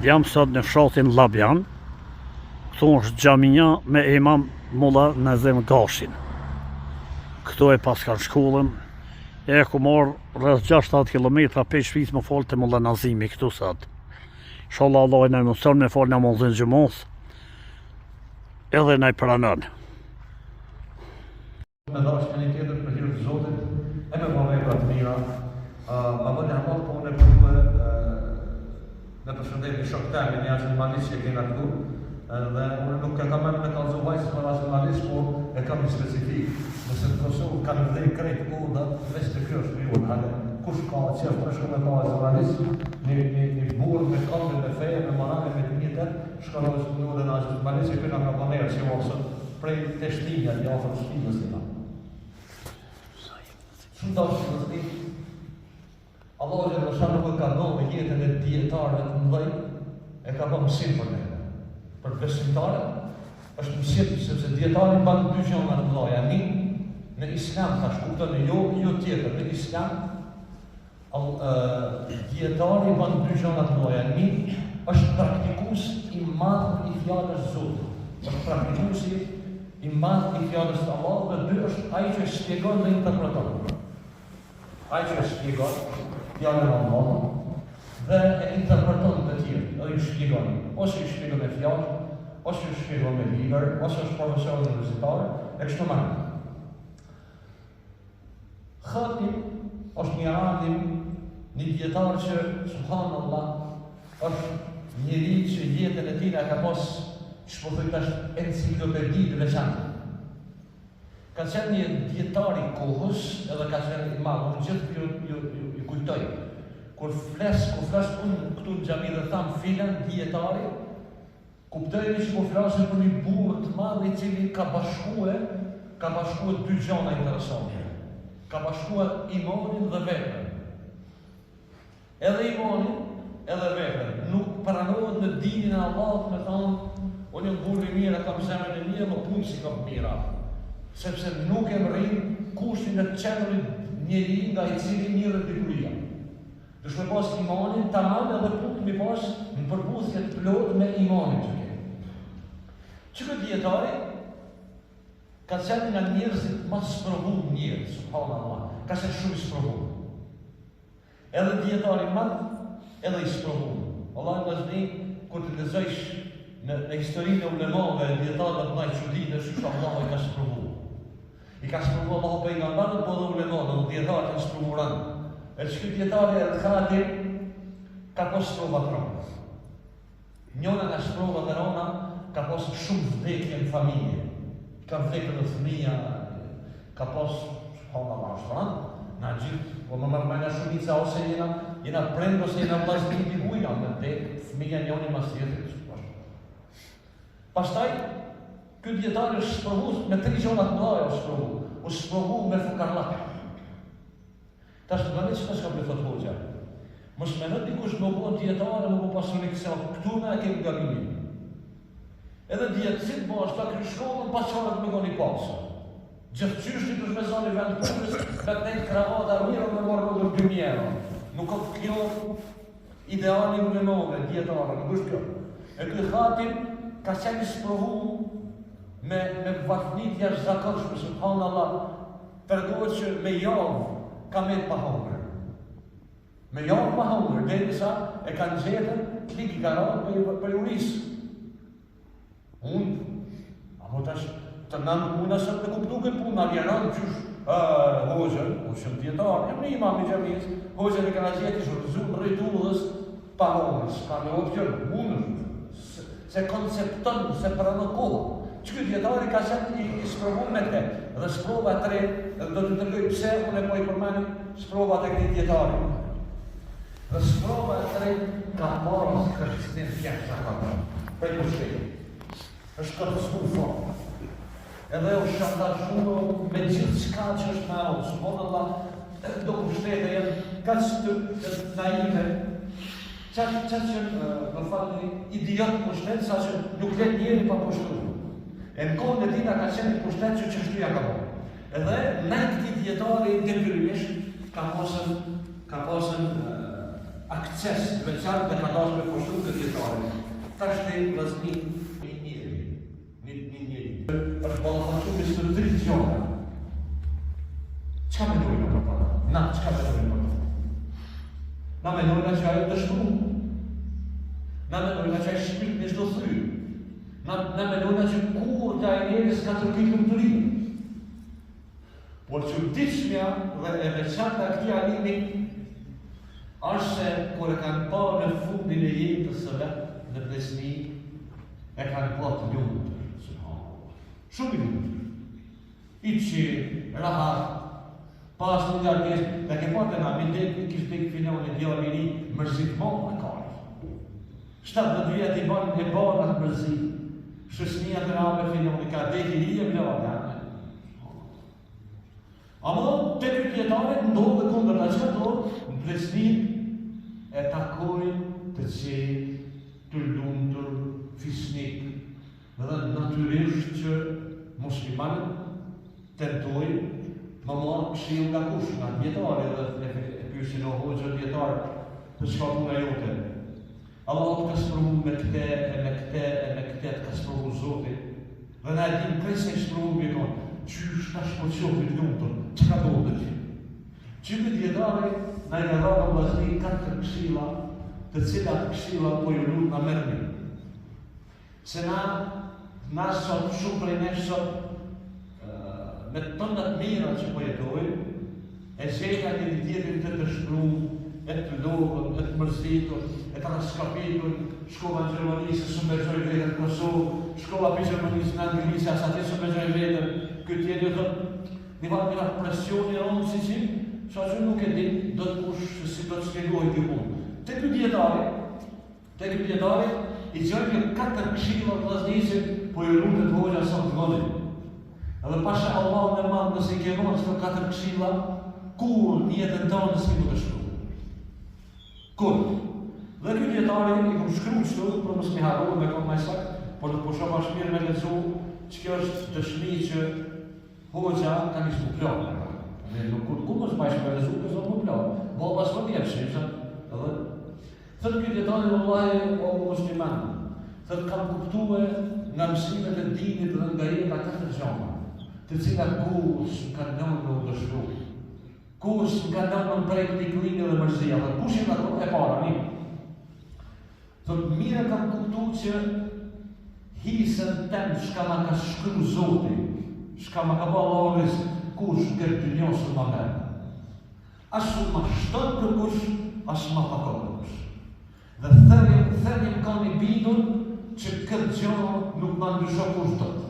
Jam sot në fshatin Labjan. Këtu është xhamia me imam Mulla Nazim Gashin. Këtu e pas kanë shkollën. E ku marr rreth 6-7 kilometra pe shtëpisë më fal te Mulla Nazimi këtu sot. Inshallah Allah na mëson me fal namazin xhumos. Edhe na i pranon. Me dashje një tjetër për hir të Zotit, e me vëmendje të mira, ma bëni hamall punë në përshëndetje shoktamin e jashtë që kena këtu, dhe unë nuk e kam me kallëzu vajzë për nacionalisht, por e kam një specifik. Nëse në Kosovë kanë vdej krejt udat, veç të kjo është një unë, kush ka qef të shku me ka nacionalisht, një burë me këndë, me feje, me marame, me të mjetër, shkallë është një unë nacionalisht, që këna ka banerë që osët prej të shtinja, një ofër shtinjës të na. Shumë dashë të zdi, Allah që nësha nuk e ka ndonë jetën e djetarëve të mëdhej, e ka bërë mësim për ne. Për besimtare, është mësim, sepse djetarën banë dy gjona të mëdhaja. Në Islam, ta shkuptën e jo tjetër, në Islam, djetarën banë dy gjona të mëdhaja. Është praktikus i madhë i fjallës Zotë. Është praktikus i madhë i fjallës të Allah, dhe dy është ai që shpjegon dhe interpreton. Ai që shpjegon fjallën Allah dhe e interpreton të tjerë, edhe ju shpjegon. Ose ju shpjegon me fjallë, ose ju shpjegon me libër, ose është profesor universitar, e kështu me radhë. Khatim është një alim, një dietar që, subhanallah, është njeri që jetën e tij ka pas, shpërthoj tash, enciklopedi të veçantë. Ka qenë një dietar i kohës, edhe ka qenë i madh, unë gjithë ju kujtoj. Kur flas unë këtu në xhami dhe tham filan dietari, kuptojeni që po flasim për një burr të madh i cili ka bashkuar dy gjëra interesante. Ka bashkuar imanin dhe veprën. Edhe imanin, edhe veprën. Nuk pranohet në dinin e Allahut me thonë, unë jam burr i mirë, kam zemrën e mirë, më punë si kam mira. Sepse nuk e rrin kushtin e qendrit njeri nga i cili mirë dikuria. Dush me pas imanin, tamam edhe punë mi pas në përputhje të plot me imanin që ke. Që këtë djetari, ka qenë nga njerëzit ma sprovum njerëz, subhanallah, ka qenë shumë i sprovum. Edhe djetari madh, edhe i sprovum. Allah në vazhdi, kur të lexojsh në historinë e ulemave, djetarëve të ndaj çuditë, është Allah i ka sprovum. I ka sprovua Allahu pejgamberin, po dhe ulemat, dhe djetarët në sprovuran. E që këtë djetarë e Khatim ka posë sprovat rona. Njona nga sprovat e rona ka posë shumë vdekje në familje. Ka vdekje në fëmija, ka posë shpona ma shtran, na gjithë, po më mërë nga shumica ose jena prendë ose jena vlasni i bujna, me vdekë, fëmija njoni mas tjetër. Pastaj, këtë djetarë është sprovu me 3 gjonat mëdhaja është sprovu. U sprovu me fukarlaka. Ta është të që ka me thot hoxha. Mos me në dikush me po djetarë, me po pasurik se këtu me e kemë gabimin. Edhe djetësit po është ta kry shkollën, pas qarët me goni pasë. Gjithë qyshti të shmezoni vend punës, me të nejtë kravata mirë, me morë në 2.000 euro. Nuk o të kjo ideali në nove, djetarë, nuk është kjo. E këtë Khatim ka qenë sprovu me vatnit jashtë zakonshme, subhanallah, përgohet që me javë ka me të pahongër. Me javë pahongër, dhe njësa e kanë gjetën, klik i karatë për jurisë. Unë, apo tash, të nëmë muna së të kuptu këtë punë, në vjenanë qysh, hoxën, hoxën djetarë, e më imam i gjamiës, hoxën e kanë gjetë i shurëzunë rejtullës pahongër, s'ka me opcion, mundër, se koncepton, se pranë kohë. Që këtë djetari ka qenë i sprovu me te, dhe sprova 3, dhe do të tërgoj pse, unë e po i përmeni sprova të këti djetari. Dhe sprova 3 ka marrë së kërështin fjekë që ka përë, prej pushtetë. është kërësmu forë. Edhe u shantashu me gjithë qka që është me audë, subhanallah, do pushtete jenë ka që të naive, qatë që në falë idiot pushtet, sa që nuk let njeri pa pushtu. E në kohën e tina ka qenë pushtet që qështuja ka bërë. Edhe në këti djetari detyrimisht ka posën akces të veçantë dhe ka dashur me poshtru këtë jetare. Tash te vllazni një njeri. Është ballafaqur me së drejtë gjona. Çka mendojnë për ta? Na, çka mendojnë për ta? Na mendojnë që ajo dëshmu. Na mendojnë që ajo shpirt në çdo thyr. Na mendojnë që kur të ai njerëz ka tërkit lumturinë. Por çuditshmja dhe e veçanta e këtij alimi është se kur e kanë parë në fundin e jetës së vet në Presni, e kanë parë të lumtur, subhanallahu. Shumë i lumtur. Içi rahat, pas një ngarkesë, dhe ke parë nga mindek kishte tek finali i djalë i ri mërzitmon në karë. 17 vjet i bën e bën atë mërzit. Shëshnia të rabe finali ka dek i ri e vlava. Ama te kryetaret ndodhe kundër ta çka ndodh, në Presni e takojnë të qetë, të lumtur, fisnik, dhe natyrisht që muslimanët tentojnë më marrë këshill nga kush, nga dietarë dhe e pyesin o hoxha dietar të çka puna jote. Allahu të ka sprovu me këte, e me këte të ka sprovu Zoti. Dhe na e dim kërse i sprovu me konë. Qysh tash po qofit lumtur, çka do të thotë? Qytet dietare na i ka dhënë vllazni 4 këshilla, të cilat këshilla po ju lut na merrni. Se na sot shumë prej nesh sot me tonat mira që po jetojnë, e gjejnë një tjetrin të dëshpëruar, e të lodhur, e të mërzitur, e të raskapitur, shkova në Gjermani se s'u mbexoj vetën në Kosovë, shkova për Gjermani në Anglisë, as atje s'u mbexoj vetën. Këtë tjetër thotë, një vatë një presioni e ronë si që që nuk e din, do të kush që si do të shpjegojë këtë punë. Te këtë dietare, i gjojnë një 4 këshilla të vllaznisit, po ju lutet hoxha sa të vëllin. Edhe pasha Allah në madh nëse i ke vonë këto 4 këshilla, kur në jetën tonë s'ke do të shkruaj. Kur? Dhe këtë dietare i kam shkruar kështu për mos më harroj me kohë më saktë, por do të pusho më shpirë me lexu, që kjo është dëshmi që hoxha ka një shumë plot. Ku mos bajsh me rezultat, do më plot. Baba s'po di apshisha, edhe thot ky dietare vallahi o musliman. Thot kam kuptuar nga mësimet e dinit dhe nga jeta 4 gjëra, të cilat kush kanë dhënë në dëshmu. Kush kanë dhënë në prej pikëllimit dhe mërzia, dhe kush i ka dhënë e para mi. Thot mira kam kuptuar që hisën tem shka ma ka shkru Zoti, shka ma ka ba Allahu rizq, kush këtë dynjosë ma merë. Ashtu ma shtot për kush, ashtu ma pa për kush. Dhe thërnim ka një bindur që këtë gjëra nuk ma ndrysho kush tëtë.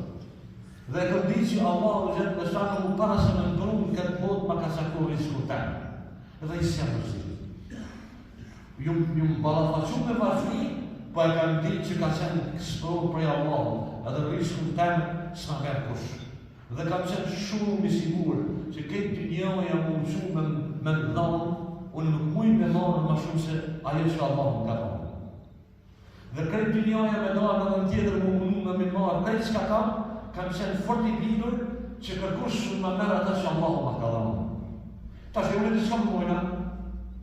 Dhe këtë di që Allahu gjithë në shanë mu para se në ndrunë këtë botë ma ka sakur rizku temë. Dhe i s'jam rëzit. Ju balafaqu me vazhni, po e kanë ditë që ka qenë sprovë prej Allahu, edhe rizku temë s'na merë kush. Dhe kam qenë shumë i sigur që këtë dynjoja mu që me ndhanë, unë nuk muj me marë ma shumë se ajo që Allahu ka dhënë. Dhe këtë dynjoja me ndarë në në tjetër mu mundu me marë, këtë që kam qenë fort i bindur që kërkush shumë me merë ata që Allahu ma ka dhënë. Ta që unë të shkam mojna,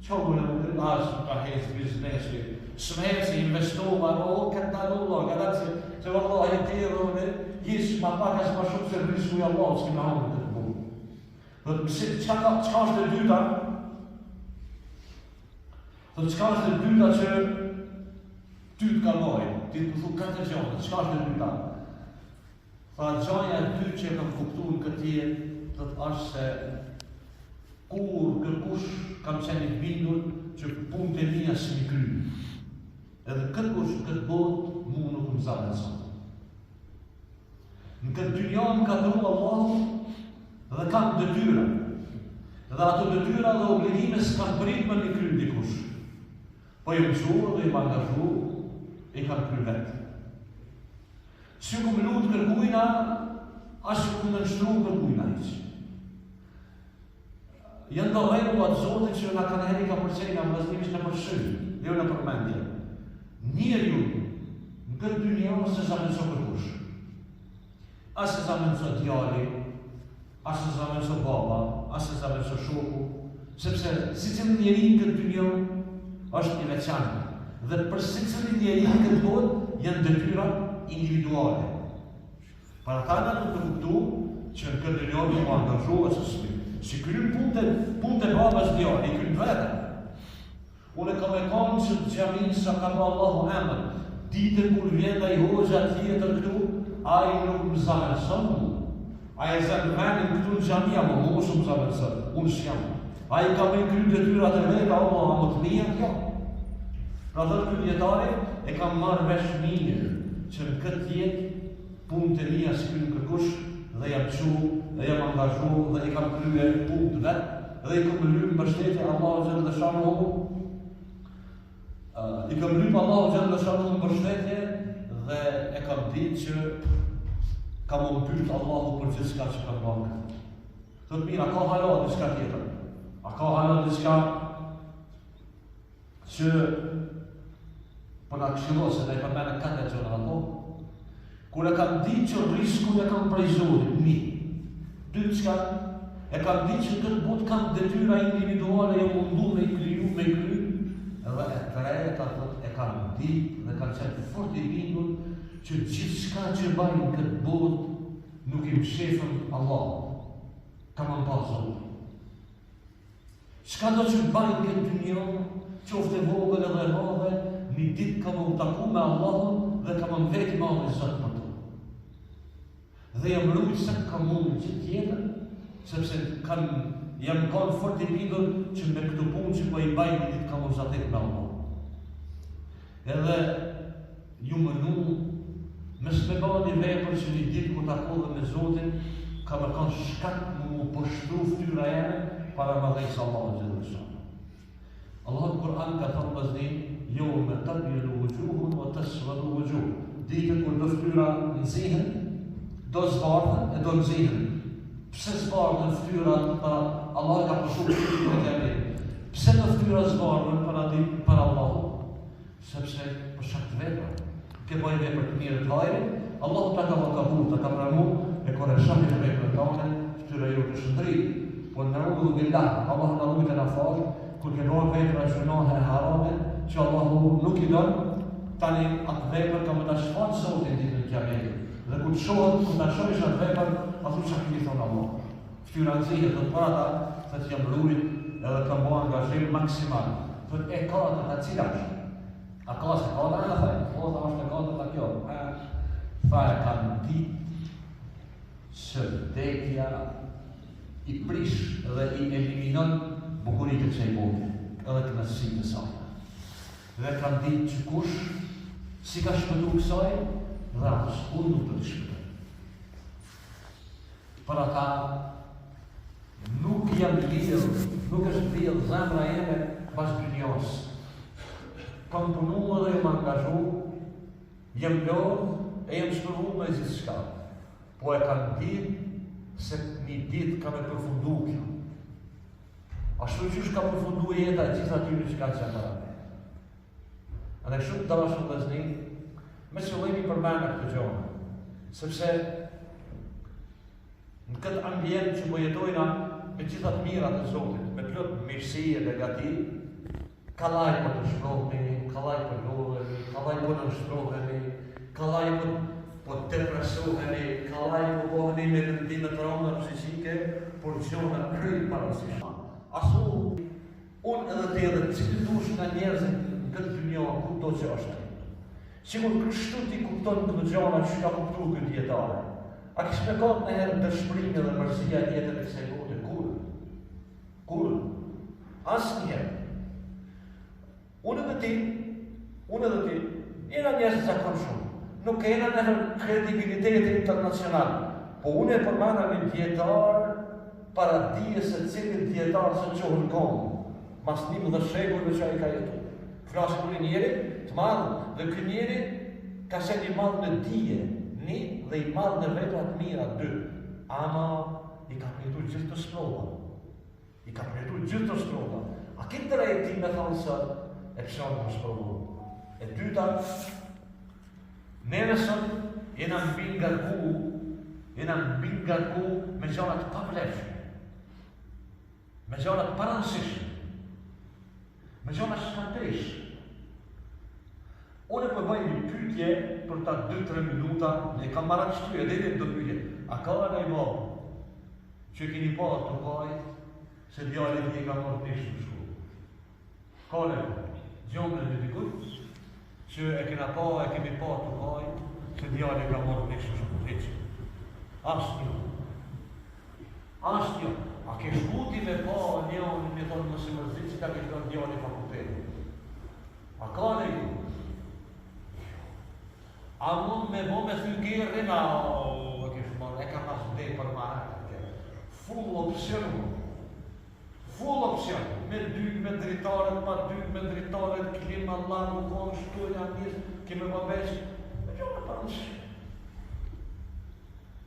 që mojna më të nashë, ka hejtë biznesi, smeci, investova, këtë Allah, ka datë që Allah e tjerë dhe jishë ma pak ashtë ma shumë se rrisku i Allah, s'ki me hamë këtë buë. Dhe qka është dhe dyta? Dhe qka është dhe dyta që ty të ka mojë, ti të thu 4 gjone, qka është dhe dyta? Tha gjaja e dy që e kam kuptu në këtë jetë, dhe të është se kur kërkush kam qenë i bindur që punë të mija si mi krymë. Edhe këtë kush, këtë botë, mu nuk më zanë në sotë. Në këtë dynja më ka dhëru Allahu dhe kam detyra. Dhe ato detyra dhe obligime s'kam përit më një krymë dikush. Po i mësur dhe i më angazhu, i kam kry vetë. Si ku më lutë kërkujna, ashtë ku më nështru kërkujna iqë. Jënë do regullat Zotit që nga kanë heri ka përqenja më vëznimisht në përshyri, dhe jo në përmendje. Njërë ju, në këtë dynja se zamenso kërkush. As se zamenso djali, as se zamenso baba, as se zamenso shoku, sepse si që në njeri në këtë dynja, është i veçantë. Dhe për secilin njeri këtë botë janë detyra individuale. Para ta na do të kuptojmë që në këtë dynjë ju angazhohet si kryen punë e babas djali, i kryen vetë. Unë kam e kam që të xhamin sa ka Allahu emër, ditën kur vjen ai hoxha tjetër këtu, ai nuk më zamerson mu. Ai zënë vendin këtu në xhamia, më mos më zamerson, unë s'jam. Ai ka me kryen detyrat e veta, Allah më të mia, jo. Pra dhe këtë djetari e kam marrë vesh mirë që në këtë jetë punë të mija si kënë kërkush dhe jam qu, dhe jam angazhu, dhe i kam kryer punë të vetë, dhe i kam lypë mbështetje Allahu Gjellë dhe Shanuhu, i kam lypë Allahu Gjellë dhe Shanuhu mbështetje dhe e kam ditë që kam më pyrt Allahu për gjithë shka që kam bërë. Thëtë mirë, a ka hala diçka tjetër? A ka hala diçka që për nga këshillo se ne përmene këtë e gjënë ato, kur e kam ditë që risku e kam prej Zotit, dytë qka, e kam ditë që këtë botë kam detyra individuale e mundu me i kryu, edhe e treta e kam ditë dhe kam qenë fort i bindur që gjithë shka që bajnë këtë botë nuk i mshefën Allah, kam më pa Zotit. Shka do që bajnë këtë dynjë, qofte vogël edhe madhe, një ditë kam më taku me Allahun dhe kam më veti me Allahun Zot për to. Dhe jam rrujt se kam mundë që tjetër, sepse jam kanë fort i bindur që me këtë punë që po i baj një ditë kam më zatek me Allah. Edhe ju më nu, me s'me ba një vepër që një ditë ku takohë me Zotin, ka më kanë shkak më pështru ftyra jene para më dhejës Allahun Gjellë Shanuhu. Allah në Kur'an ka thënë vëzni, jo me tëbjelu vëgjuhun o të svëdu vëgjuh. Ditën kur do ftyra nëzihen, do zbardhen e do nëzihen. Pse zbardhen ftyrat para Allah ka përshu ftyrat e jemi? Pse do ftyra zbardhen para Allahu? Sepse për shak të vepra. Ke bëj vepër të mirë të hajri, Allahu ta ka vakabu, ta ka pramu, e kore shak të vepër të anë, ftyra ju të shëndri. Po në rrugë billah, Allah në rrugë të në falë, kur ke bërë vepra gjunohe e harame, që Allahu nuk i donë, tani atë vepër ka më të shfatë Zotin ditë në Kiametit. Dhe kur të shohët, kur të shohish atë vepër, athu që këmi thonë Allah. Ftyra nëzihet dhe të para ta, thët jam rrurit edhe kam bo angazhim maksimal. Thët e ka të ta cilash. A ka se ka të thaj, o të ashtë e ka të ta kjo. Tha e ka në ditë që vdekja i prish dhe i eliminon bukurit e kësaj bote, edhe të nësësit e saj. Dhe kanë ditë që kush, si ka shpëtu kësaj, dhe atës, unë nuk të të shpëtu. Për ata, nuk jam lidhë, nuk është lidhë zemra jeme pas dynjos. Kam punu edhe jam angazhu, jam lodhë e jam shpërvu me gjithë shka. Po e kanë ditë se një ditë kam e përfundu kjo. Ashtu që ka përfundu e jeta e gjitha tyri që ka që në rame. A ne shumë të rashën dhe zni, me qëllimi përmena këtë gjohë. Sepse në këtë ambient që po jetojna me gjitha të mirat e Zotit, me plot mirësi e begati, kalaj për të shprohemi, kalaj për lodhemi, kalaj për në shprohemi, kalaj për të depresohemi, kalaj për boheni me rëndimet rënda psikike, por gjohë në kryjë parësishma. Asu, unë edhe të edhe cilë dush nga njerëzit në këtë dynja, ku do që është. Sigur kështu ti kupton këtë gjana që ka kuptu këtë djetare. A kishë me kotë në herë dëshpërimi dhe mërzia jetër e kësaj bote? Kur? Asë njerë. Unë edhe ti, jena njerëzit zakon shumë. Nuk kena në herë kredibiliteti internacional. Po unë e përmana një djetarë para dije se cilin djetarë se qohën konë, mas 11 shekullve që a i ka jetu. Flasë kërë njeri të madhë, dhe kërë njeri ka qenë i madhë në dije, një dhe i madhë në vetrat mira, 2. Ama i ka përjetu gjithë të sprova. A këtë të rejti me thonë se e pëshonë të sprovu. E dyta, neve sot jena mbingarku me gjonat pavlefshme. Me gjonat paransishme, me Me gjona që s'kan pesh. Unë po bëj një pyetje për ta 2-3 minuta, ne kam marrë shtyje, dhe do të pyetje. A ka ai babë që keni pa të kaj se djalin një ka marrë pesh në shkollë? Ka ne gjomën e dikut që e kemi pa të kaj se djalin ka marrë pesh në shkollë. Asnjë. A ke shkuti me pa njëon me thonë më së mërzit që ka ke shkuti djalin fakultetin? A ka ne ju? A mund me bo me thy gjerën, e ka pas vdej për marrë. Full option. Me dy, me dritarët, pa dy, me dritarët, klim Allah, nuk konë shtu e janë njës, kime më besh. Me gjone për nësh.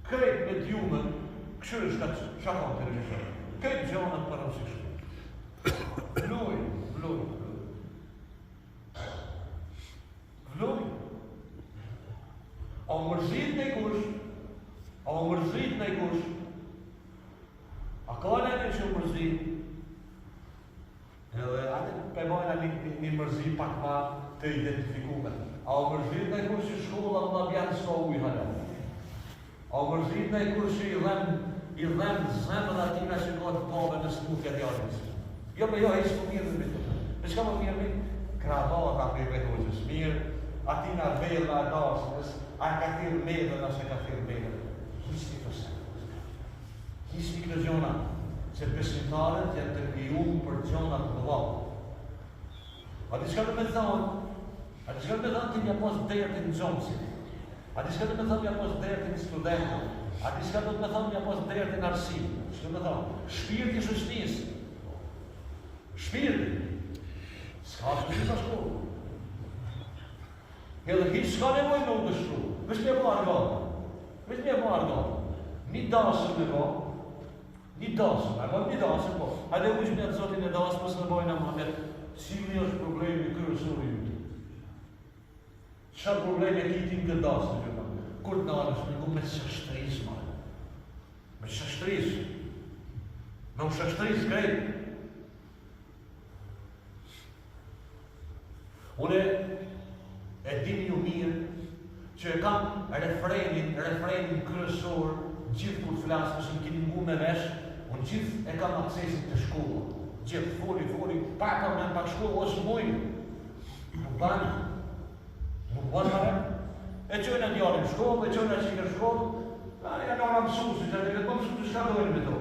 Krejt me djumën, këshërë shka shakon të rejshërë. Krejt gjonët për nësh shku. Vluj. A mërzit në kush, a ka në që mërzit, edhe atë pëjmojna një mërzit pak ma të identifikume. A mërzit në kush që shkolla në bjanë s'ka ujë halë. A mërzit në kush që i dhem zemën atina që ka të pave në smutja djarës. Jo me jo, e shku mirë në bitë. Me shka më mirë mirë? Kravata për i vetojës mirë, atina vela e dasnës, a ka thirë medën, ose ka thirë medën. Hisni të se. Hisni këtë gjona, se besimtarët janë të krijuar për gjona të mëdha. A di çka do të thonë? Ti mja pos dertin në gjomësit. A di çka do të thonë mja pos dertin në studentët? A di çka do të thonë mja pos dertin në arsim? Çka do të thonë? Shpirti i shoqërisë. Shpirti. S'ka shpirti të shkollë. Edhe hiç s'ka nevojë me u dëshru. Vesh me marrë. Një dasëm me ba. Një dasëm po. Hajde ujshme atë zotin e dasëm, mësë në bojnë amanet. Cili është problemi kryesor i jutë? Çfarë problemi kitin këtë dasëm që kam? Kur të nalësh me ku me shashtris, marë. Me shashtris. Me u shashtris krejt. Une e dini ju mirë që e kam refrenin kryesor gjithë kur flasë, nëse më keni ngu me vesh, unë gjithë e kam aksesin të shkolla. Gjithë, foli, pak shkolla, ose mujë. Nuk banë mare. E qojnë në djarën shkollë, e qojnë në qikër shkollë, janë ora mësusi, që të mësu të shka dojnë me to.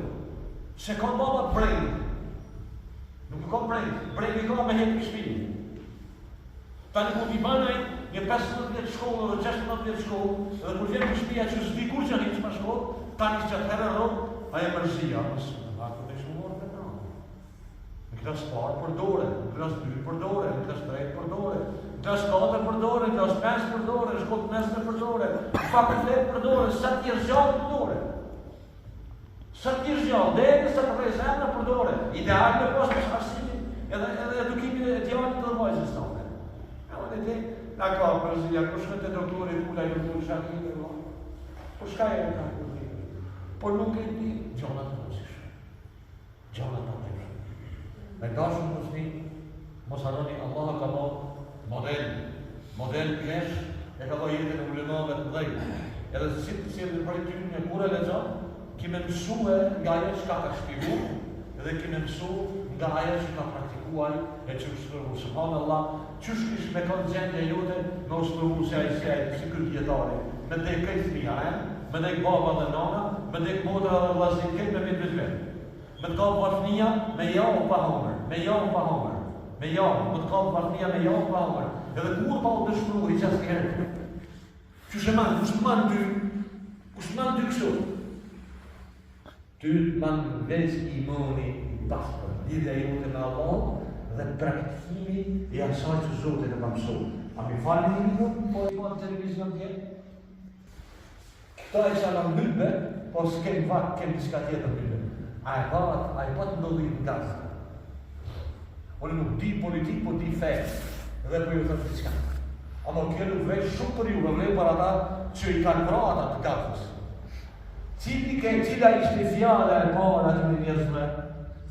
Se ka baba brejnë. Nuk ka brejnë i ka me jetë për shpinë. Tani ku t'i banaj, një 15 vjetë shkollë dhe 16 vjetë shkollë, edhe kur vjetë në shpia që s'di kur që një që shkollë, tani që herë rrë, aje mërzia, ako të shumorë të ta. Në klas parë për dore, në klas 2 për dore, në klas 3 për dore, në klas 4 për dore, në klas 5 për dore, në shkollë mesme për dore, në fakultet për dore, sa t'jesh gjallë për dore. Sa t'jesh gjallë, dhe sa të rejzemna për dore. Ideal me pas për arsimin, edhe edukimin e djallit të dërmajzës tonë. Na ka përzia, kur shkët e doktorit kula i doktor Shakir, po shka e ka përzia. Por nuk e di gjonat të nësish. Gjonat të nësish. Me dashën mësni, mos harroni, Allah ka bo model pjesh, e ka bo jetën e ulemave të dhejtë. Edhe si dhe për ty një kure lezon, kime mësue nga ajo që ka shpivu, edhe kime mësue nga ajo që ka praktikuaj, e që shkërru, subhanallah, qësh kish me kanë gjendje jote me usmëru se ajsejt, si këtë jetari, me dhej këtë fëmija, me dhej baba dhe nana, me dhej modra dhe vlasnit, këtë me vitë vetë. Me të kalë varfënia me ja u pa homër, me ja, me të kalë varfënia me ja u pa homër. Edhe kur pa u dëshmëru, i qasë kërë. Qësh e manë, kush të manë ty kështu? Ty të manë veç imani i pasër, lidhe jote me Allah, dhe praktikimi i asaj që Zotin e mësu. A mi falë një një, po i po në televizion tjetë? Këta e që në mbyllbe, po s'kem vakë, kem diska tjetë mbyllbe. A e pat ndodhë në gazë. Unë nuk di politik, po di fejtë, dhe po ju thëtë diska. A më kjo nuk vej shumë për ju, vej për ata që i kanë pra ata të gazës. Cila ishte fjala e parë atë në njerëzve,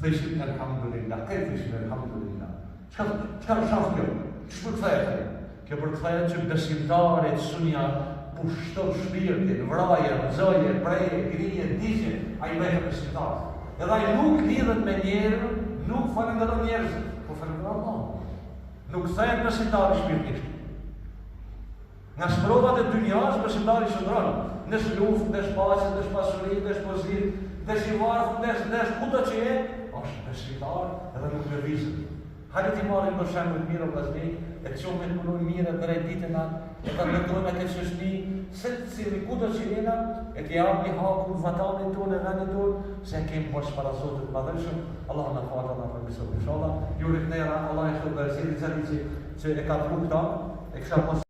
thëshim elhamdulillah, këtë thëshim elhamdulillah. Çka shaf kjo? Ç'po kthehet? Kjo për të thënë që besimtarit sunja pushton shpirtin, vraje, zoje, preje, grije, digje, ai bëhet besimtar. Edhe ai nuk lidhet me njerëz, nuk falenderon njerëz, po falenderon Allah. Nuk kthehet besimtari shpirtisht. Nga sprovat e dynjas, besimtari shndron. Nësh luftë, nësh paqe, nësh pasuri, nësh pozitiv, nësh i varfër, nësh kudo që je, është besimtar edhe nuk lëvizet. Hajde ti marrim për shembull të mirë vllazëri, e çojmë të punojmë mirë drejt ditën e ta ndërtojmë atë çështni, secili kudo që jena, e të japni hakun vatanit tonë, vendit tonë, se kemi bosh para Zotit madhëshëm. Allah na falë, na përmirësoj inshallah. Ju rikthera, Allah e shpëton besimit zëri që e ka thënë këta, e kisha pas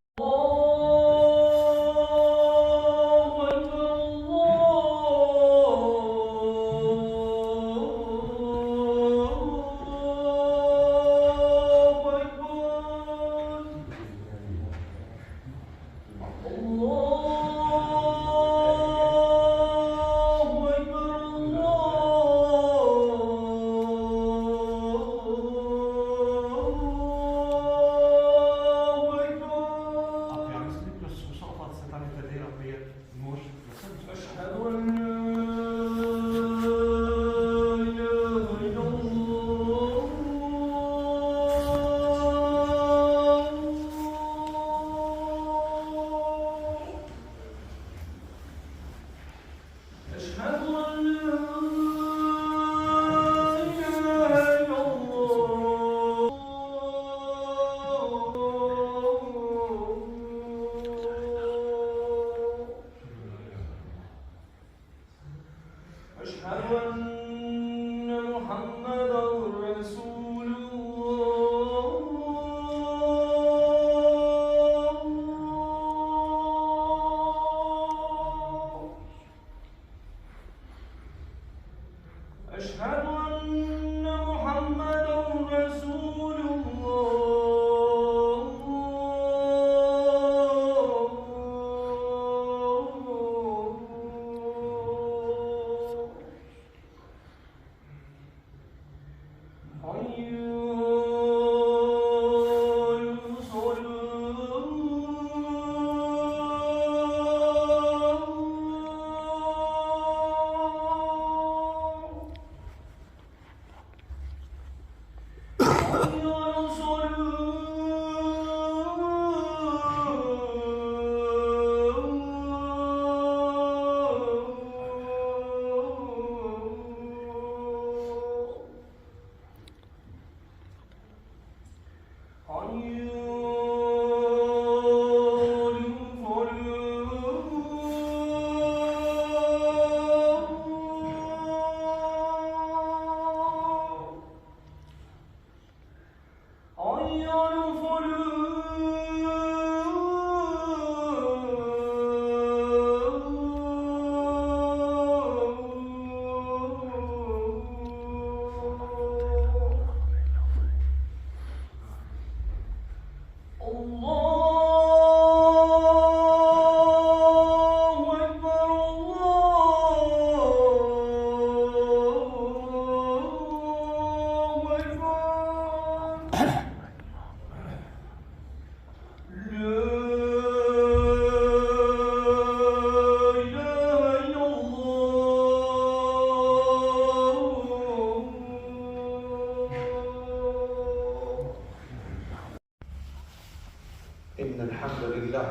إن الحمد لله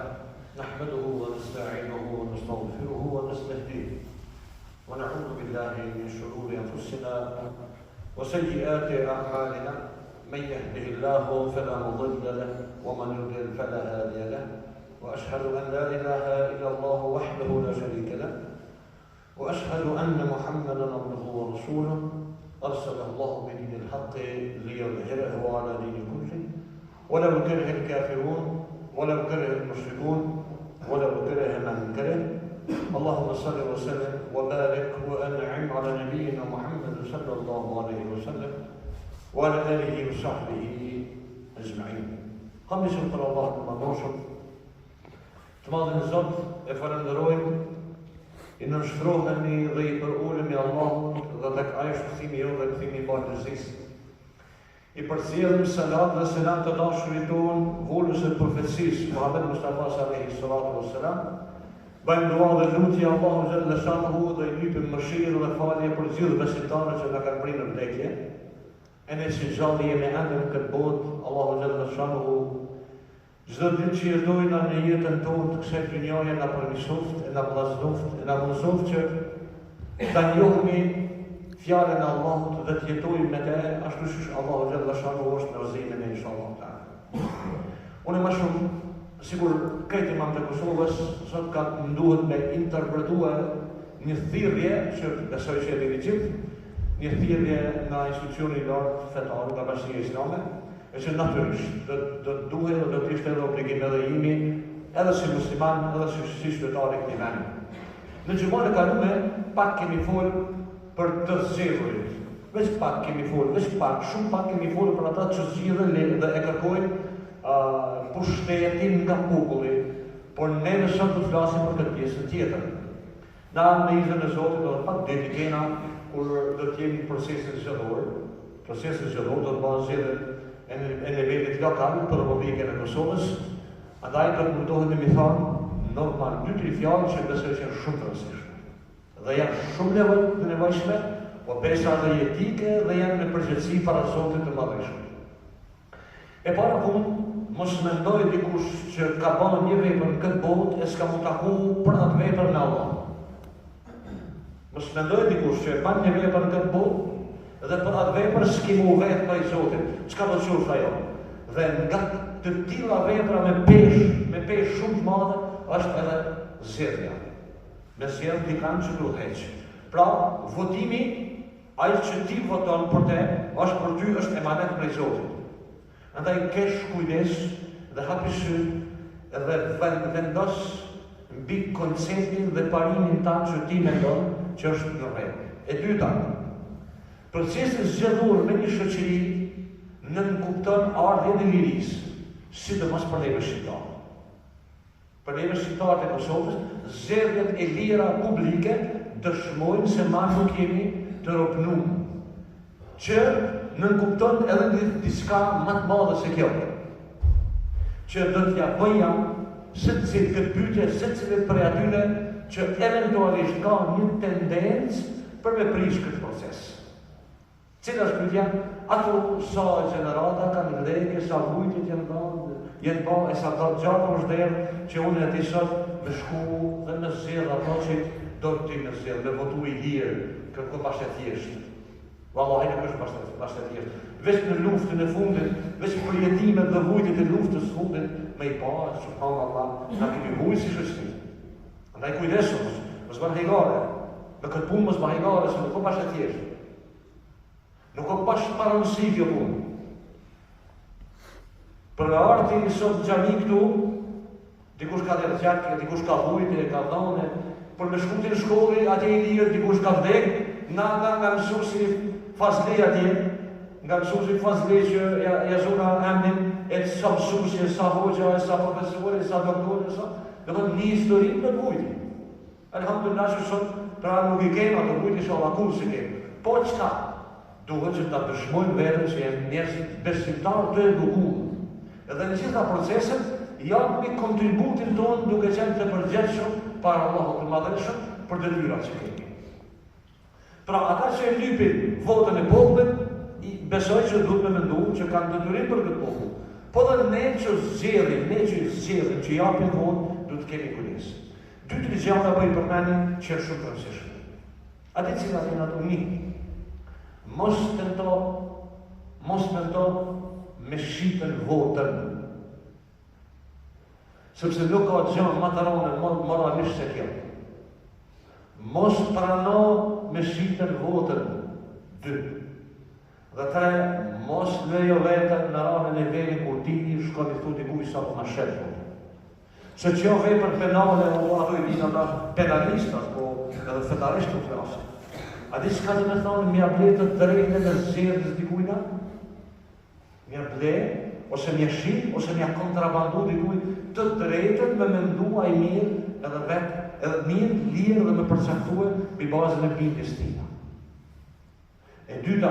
نحمده ونستعينه ونستغفره ونستهديه ونعوذ بالله من شرور أنفسنا وسيئات أعمالنا من يهده الله فلا مضل له ومن يضلل فلا هادي له وأشهد أن لا إله إلا الله وحده لا شريك له وأشهد أن محمدا عبده ورسوله أرسله الله بدين الحق ليظهره على دين كله ولو كره الكافرون ولو كره المشركون ولو كره من كره. اللهم صل وسلم وبارك وأنعم على نبينا محمد صلى الله عليه وسلم وعلى آله وصحبه أجمعين. خمس për Allah të madhëshëm, të madhin Zot, e falenderojmë, i nënshtrohemi dhe i përulemi Allahut dhe tek ai shpëtimi jo dhe kthimi i ballëzisë. I përcjellim salat dhe selam të dashurit ton, volës e profecisë Muhammed Mustafa alayhi salatu wassalam. Bëjmë dua dhe lutje Allahu xhalla shanuhu dhe i lypim mëshirë dhe falje për gjithë besimtarët që na kanë prirë në vdekje. E ne si gjallë jemi ende në këtë botë, Allahu xhalla shanuhu çdo ditë që jetojnë në jetën tonë të kësaj dynjaje na përmirësoft, e na vllazëroft, e na mundësoft që ta njohmi fjalën e Allahut dhe të jetojmë me të ashtu siç Allahu xhalla shanuhu është në rrezimin e inshallah taala. Unë më shumë sigur këtë imam të Kosovës sot ka munduhet me interpretuar një thirrje që besoj që e dini gjithë, një thirrje nga institucioni i lartë fetar nga Bashkia Islame, e që natyrisht do duhet dhe do të ishte edhe obligim edhe jemi, edhe si musliman, edhe si qytetar i këtij vendi. Në xhuman e kaluar pak kemi folë për të zgjedhurit. Veç pak kemi folë, shumë pak kemi folë për ata që zgjidhen dhe e kërkojnë pushtetin nga populli, por ne në sot të flasim për këtë pjesën tjetër. Na me izën e Zotit do të pak deti kena kur do të jemi në procesin zgjedhor. Procesi zgjedhor do të bëhet zgjedhje e nivelit lokal për Republikën e Kosovës. Andaj do të mundohet të më thonë normal 2-3 fjalë që besoj që janë shumë të rëndësishme. Dhe janë shumë të nevojshme, po besa dhe jetike dhe janë në përgjithësi para Zotit të Madhëshëm. E para punë, mos mendoj dikush që ka bërë një vepër në këtë botë e s'ka mu taku për atë vepër në Allah. Mos mendoj dikush që e bën një vepër në këtë botë dhe për atë vepër s'ki mu vetë për i Zotit, çka do të qoftë ajo. Dhe nga të tilla vepra me peshë shumë të madhe është edhe zgjedhja. Me zgjedh dikant që duhet heq. Pra, votimi, ai që ti voton për te, është për ty është emanet prej Zotit. Andaj kesh kujdes dhe hapi sy dhe vendos mbi konceptin dhe parimin tanë që ti mendon që është në rregull. E dyta, procesi zgjedhor me një shoqëri nënkupton ardhjen e lirisë, sidomos për neve shqiptarë. Për neve shqiptarët e Kosovës, zgjedhjet e lira publike dëshmojnë se ma nuk jemi të ropnuar, që nënkupton edhe diçka më të madhe se kjo. Që do t'ja bëja secili këtë pyetje, secili prej atyre që eventualisht ka një tendencë për me prish këtë proces. Cila është pyetja? Ato sa gjenerata kanë vdekje, sa vujtjet jenë bërë, e sa ka gjatë është derë që unë e ti sot me shku dhe me zjedh ato që do të ti me zjedh, me votu i lirë, kërko bashkë e thjeshtë. Wallahi nuk është bashkë e thjeshtë. Veç në luftën e fundit, veç për jetimet dhe vujtjet e luftës fundit, me i parë, subhanallah, na kemi vujtë si shoqëri. Andaj kujdesëm, mos bëni hejgare. Me këtë punë mos bëni hejgare, se nuk është bashkë e thjeshtë. Nuk është bashkë paranësi kjo punë. Për me arti sot në xhami këtu, dikush ka dërgjak, dikush ka vujtje, ka dhone, për me shkutin në shkolli, atje i lirë, dikush ka vdek, nga mësuesi Fazli atje, nga mësuesi Fazli që ja zona emnin, e sa mësuesi, sa hoxha, sa profesori, sa doktor, do të një histori në të vujtje. Alhamdulillah që sot, pra nuk i kemë ato vujtje, inshallah kur si kemë. Po çka? Duhet që ta dëshmojnë veten që janë njerëz besimtarë të edukuar. Edhe në gjitha proceset, japni kontributin tonë duke qenë të përgjegjshëm para Allahut të Madhëshëm për detyrat që kemi. Pra ata që e lypin votën e popullit, besoj që duhet me mendu që kanë detyrim për këtë popull. Po dhe ne që zgjedhim, që japin votë, duhet kemi kujdes. 2-3 gjëra po i përmendin që është shumë të rëndësishme. Atë cilat janë ato një. Mos tento me shitën votën. Sepse nuk ka gjë më të rëndë moralisht se kjo. Mos prano me shitën votën. 2. Dhe 3. Mos lejo vetën në ranën e veni kur ti shkon i thuti kuj sa po ma shetë. Se që jo vepër penale, ato i dinë ata penalistat, po edhe fetarishtë të flasë. A di që ka të me thonë, mja ble të drejtën e zjedhës dikujna? Mja ble, ose mja shqip, ose mja kontrabandu dikuj, të drejtën me mendua i mirë edhe vetë, edhe mirë, lirë dhe me përcaktue bi bazën e bindjes tina. E dyta,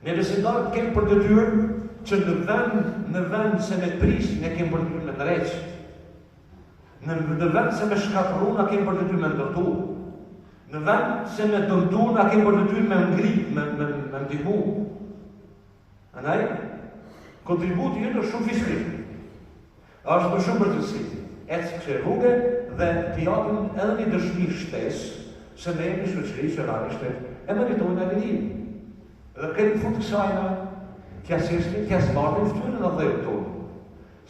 Ne besimtarët kemi për detyrë që në vend se me prish, ne kemi për detyrë me ndreq. Në vend se me shkatërru, na kemi për detyrë me ndërtu. Në vend se me dëmtu, na kemi për detyrë me ngrit, me ndihmu. Andaj, kontributi jënë është shumë fisnik. Është për shumë përgjithësi. Ecë kësaj rrugë dhe të japim edhe një dëshmi shtesë se ne jemi shoqëri që realisht e meritojnë avinim. Dhe këtë fund kësajna, t'ja zbardin ftyrën e dhejët tonë.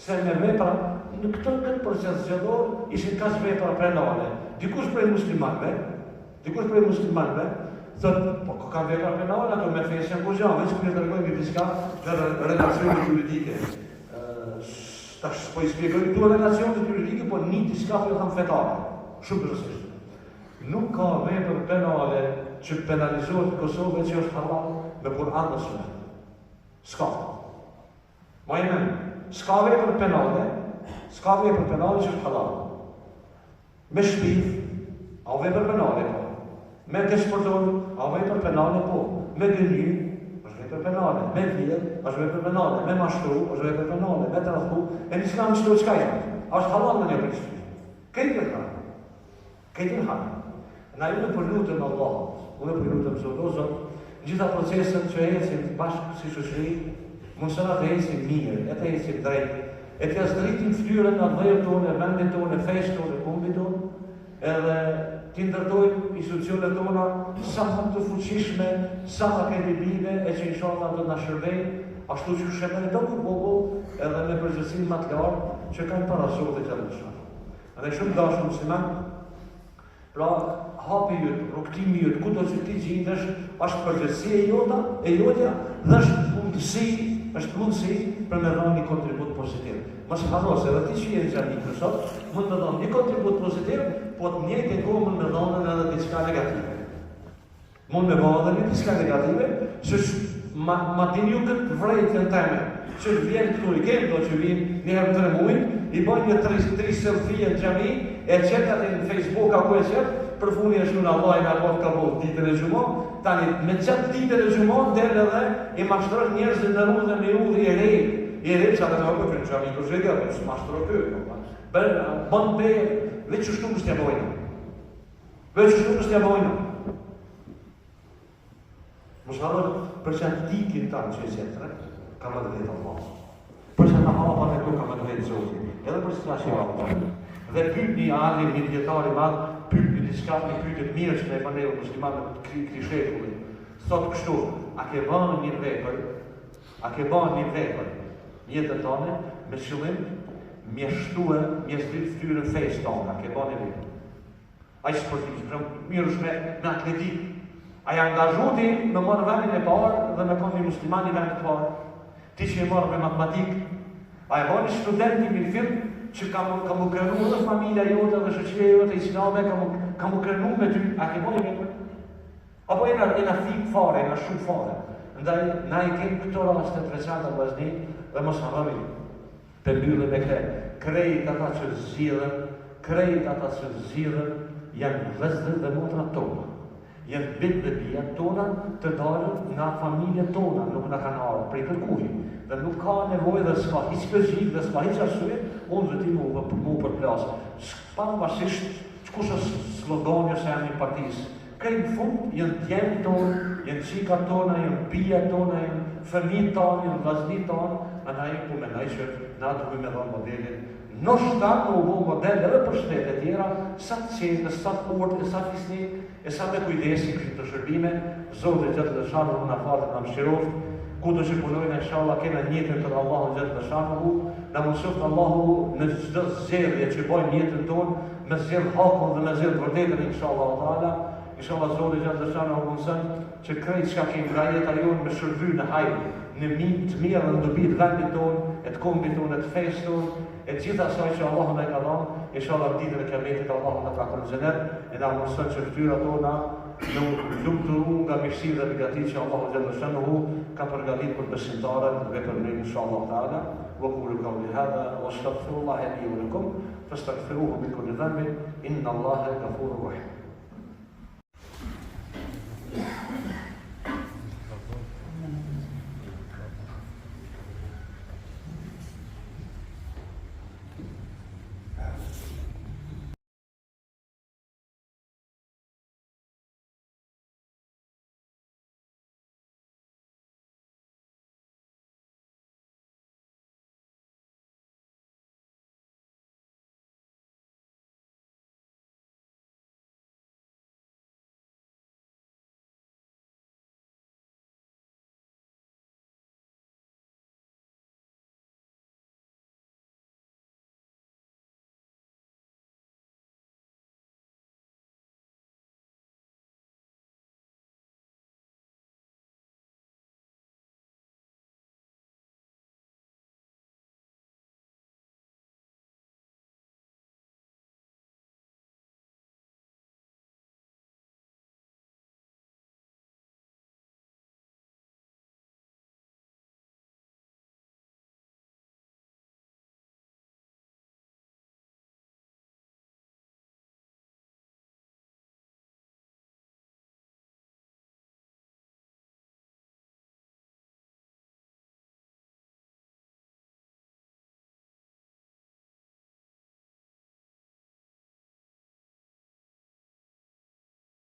Se me vepra, në këtë proces zgjedhor, ishin kaq vepra penale. Dikush prej muslimanëve, thotë, po ka vepra penale, ato me fesë janë gojave, që kërë të regojnë një diska dhe relacionit juridike. Tash po i shpjegoj këtu relacionet juridike, po një diska po jo thamë fetare. Shumë përësisht. Nuk ka vepër penale që penalizohet në Kosovë që është halal me Kur'an dhe Sunet. S'ka. Ma jemen, s'ka vepër penale që është halal. Me shpif, a vepër penale po. Me despordon, a vepër penale po. Me gënjy, është vepër penale. Me vjedh, është vepër penale. Me mashtru, është vepër penale. Me tradhku, e një s'ka më qëto qka jetë. Është halal në një për shpif. Këtë në hanë. Na ju në përlutëm Allahot, unë e përlutëm Zotozot, gjitha proceset që ecim bashkë si shoqëri, mundësëna të ecim mirë, e të ecim drejt, e të jasdritim ftyrën në dhejët tonë, vendit tonë, fejsh tonë, kumbit tonë, edhe të ndërtojmë institucionet tona sa më të fuqishme, sa më kredible, e që inshallah do të na shërbej, ashtu që shërbej do ku popull, edhe me përgjithësinë më të lartë që kanë para Zotit të Gjallëshan. Edhe shumë dashur musliman, pra hapi jëtë, rukëtimi jëtë, ku do që ti gjindesh, është përgjithësia e jotja dhe është mundësi për me dhënë një kontribut pozitiv. Mos harro se edhe ti që jeni gjani për sot, mund me dhënë një kontribut pozitiv, po të njëjtën kohë mund me dhënë edhe diçka negative. Mund me bëjë edhe një diçka negative, që ma din ju këtë vrejtën teme, që vjen këtu i kemë, do që vjen një herë 3 muaj, i bëjnë një 3 selfie në xhami, e qëtë atë në Facebook apo e qëtë, për funi e shkuna Allah i me apot ka bëhë ditën e gjumon, tani me qëtë ditën e gjumon, del edhe i mashtrojnë njerëzit në rrugë dhe me udhë i rej që atë me opë për në qëmi për shvega, për së mashtrojnë kërë, bënë bejë, veç që shtu kështë t'ja bojnë. Mos harroj për që atë dikin tanë që e qëtëre, ka më dhe vetë Allah. Për që në hapa në këtu ka më dhe vetë Zotin, edhe për që që Allah. Dhe pyt një alim, një djetari madhë, pyt një diska, një pytet mirë që ne e panevë muslimanë krishekullin. Thot kështu, a ke banë një vepër, jetën tane, me qëllim, mjeshtue, mjeshtrit ftyrën fejës tane, a ke banë një vepër. A i sportiv, mirë është me atletik. A i angazhuti me marrë vendin e parë dhe me konë një musliman një vendin e parë. Ti që e marrë me matematik, a e bani studenti mirë film, që ka mu krenu dhe familja jote dhe shëqire jote islame, ka mu krenu me ty, a ke bani me? Apo e na thip fare, e na shumë fare. Ndaj, na i kemë këto raste të veçanta vllazni dhe mos harroni. Të mbyllë me këtë, krejt ata që zgjidhen, janë vëzërit dhe motrat tona. Janë bitë dhe bijat tona të dalën nga familjet tona, nuk nga kanë ardhur prej kërkuj. Dhe nuk ka nevojë dhe s'ka hiç logjik dhe s'ka hiç arsye, unë dhe ti mu përplasë. Pavarësisht kush është slogani ose janë një partisë. Krejt fund janë djemë tonë, janë qikat tona, janë bijat tona, janë fëmijët tonë, janë vllaznit tonë, andaj po mendoj që na duhet me dhënë modelin. Nështë u bo model edhe për shtetet tjera, sa të qenë, sa të urtë, sa të fisni, e sa të kujdesin kështë të shërbime, Zotë Gjallë dhe Shanë, në fatë në mëshiroft, ku do që punojnë, inshallah, kena njëtën të Allahu Gjallë dhe Shanë, në mësuftë Allahu në çdo zgjedhje që bojnë njëtën tonë, me zgjedh hakun dhe me zgjedh vërtetën, inshallah, Zotë Gjallë dhe Shanë, mësën që krejt që ka kemë nga jeta jonë me shërby në hajë, në të mirë dhe në dobit vendit tonë, e të kombit tonë, e të fejës tonë, e gjitha asaj që Allahu na ka dhënë, inshallah ditën e Kiametit Allahu na ka dhënë xhenet, e na mëson që fytyrat tona nuk lumturu nga mirësia dhe begati që Allahu xhallahu shanuhu ka përgatitur për besimtarët dhe për ne inshallah taala. Wa qulu qawli hadha wa astaghfirullaha li wa lakum fastaghfiruhu min kulli dhanbin inna Allaha ghafurur rahim.